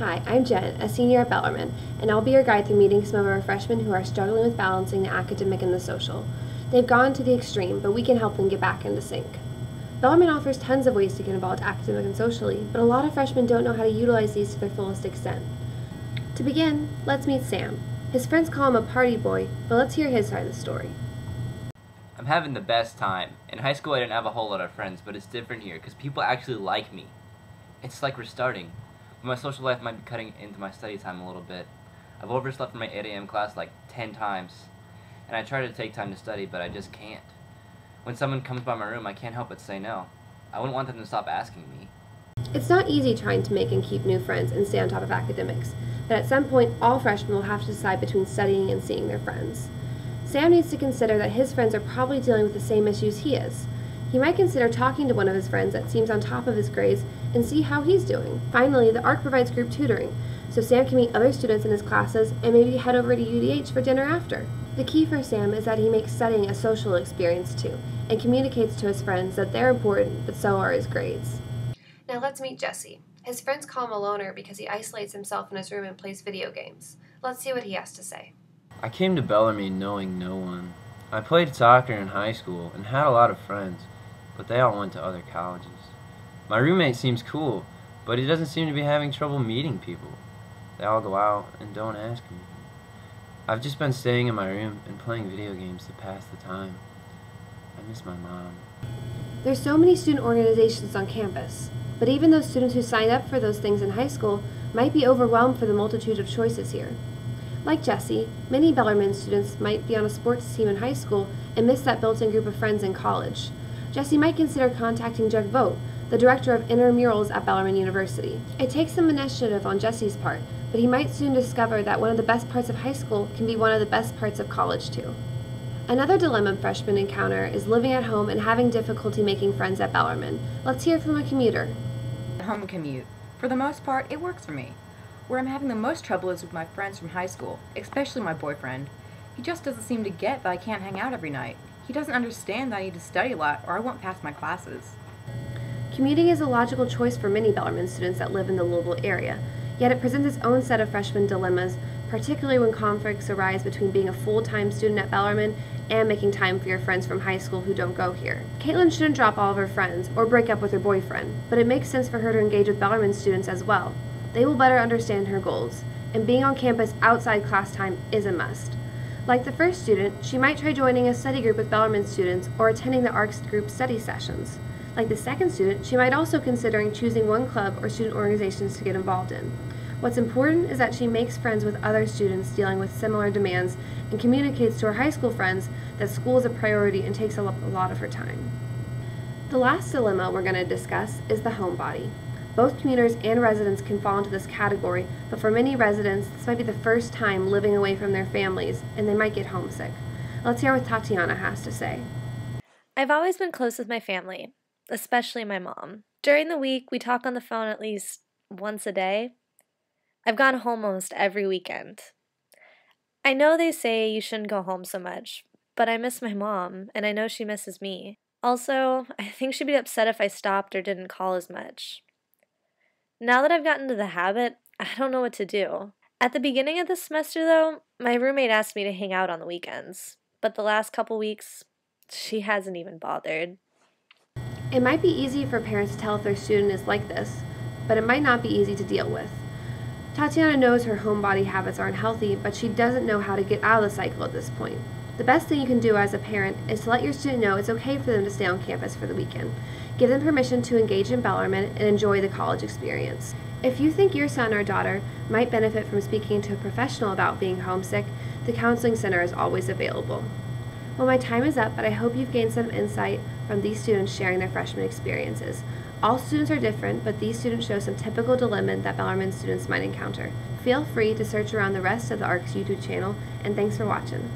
Hi, I'm Jen, a senior at Bellarmine, and I'll be your guide through meeting some of our freshmen who are struggling with balancing the academic and the social. They've gone to the extreme, but we can help them get back into sync. Bellarmine offers tons of ways to get involved academically and socially, but a lot of freshmen don't know how to utilize these to their fullest extent. To begin, let's meet Sam. His friends call him a party boy, but let's hear his side of the story. I'm having the best time. In high school I didn't have a whole lot of friends, but it's different here because people actually like me. It's like restarting. But my social life might be cutting into my study time a little bit. I've overslept in my 8 a.m. class like 10 times, and I try to take time to study, but I just can't. When someone comes by my room, I can't help but say no. I wouldn't want them to stop asking me. It's not easy trying to make and keep new friends and stay on top of academics, but at some point all freshmen will have to decide between studying and seeing their friends. Sam needs to consider that his friends are probably dealing with the same issues he is. He might consider talking to one of his friends that seems on top of his grades and see how he's doing. Finally, the ARC provides group tutoring, so Sam can meet other students in his classes and maybe head over to UDH for dinner after. The key for Sam is that he makes studying a social experience too, and communicates to his friends that they're important, but so are his grades. Now let's meet Jesse. His friends call him a loner because he isolates himself in his room and plays video games. Let's see what he has to say. I came to Bellarmine knowing no one. I played soccer in high school and had a lot of friends, but they all went to other colleges. My roommate seems cool, but he doesn't seem to be having trouble meeting people. They all go out and don't ask me. I've just been staying in my room and playing video games to pass the time. I miss my mom. There's so many student organizations on campus, but even those students who signed up for those things in high school might be overwhelmed for the multitude of choices here. Like Jesse, many Bellarmine students might be on a sports team in high school and miss that built-in group of friends in college. Jesse might consider contacting Jug Vogt, the director of intramurals at Bellarmine University. It takes some initiative on Jesse's part, but he might soon discover that one of the best parts of high school can be one of the best parts of college too. Another dilemma freshmen encounter is living at home and having difficulty making friends at Bellarmine. Let's hear from a commuter. Home commute. For the most part, it works for me. Where I'm having the most trouble is with my friends from high school, especially my boyfriend. He just doesn't seem to get that I can't hang out every night. He doesn't understand that I need to study a lot or I won't pass my classes. Commuting is a logical choice for many Bellarmine students that live in the Louisville area, yet it presents its own set of freshman dilemmas, particularly when conflicts arise between being a full-time student at Bellarmine and making time for your friends from high school who don't go here. Caitlin shouldn't drop all of her friends or break up with her boyfriend, but it makes sense for her to engage with Bellarmine students as well. They will better understand her goals, and being on campus outside class time is a must. Like the first student, she might try joining a study group with Bellarmine students or attending the ARC's group study sessions. Like the second student, she might also considering choosing one club or student organizations to get involved in. What's important is that she makes friends with other students dealing with similar demands and communicates to her high school friends that school is a priority and takes a lot of her time. The last dilemma we're going to discuss is the homebody. Both commuters and residents can fall into this category, but for many residents, this might be the first time living away from their families, and they might get homesick. Let's hear what Tatiana has to say. I've always been close with my family, especially my mom. During the week, we talk on the phone at least once a day. I've gone home almost every weekend. I know they say you shouldn't go home so much, but I miss my mom, and I know she misses me. Also, I think she'd be upset if I stopped or didn't call as much. Now that I've gotten into the habit, I don't know what to do. At the beginning of the semester, though, my roommate asked me to hang out on the weekends, but the last couple weeks, she hasn't even bothered. It might be easy for parents to tell if their student is like this, but it might not be easy to deal with. Tatiana knows her homebody habits aren't healthy, but she doesn't know how to get out of the cycle at this point. The best thing you can do as a parent is to let your student know it's okay for them to stay on campus for the weekend. Give them permission to engage in Bellarmine and enjoy the college experience. If you think your son or daughter might benefit from speaking to a professional about being homesick, the Counseling Center is always available. Well, my time is up, but I hope you've gained some insight from these students sharing their freshman experiences. All students are different, but these students show some typical dilemmas that Bellarmine students might encounter. Feel free to search around the rest of the ARC's YouTube channel, and thanks for watching.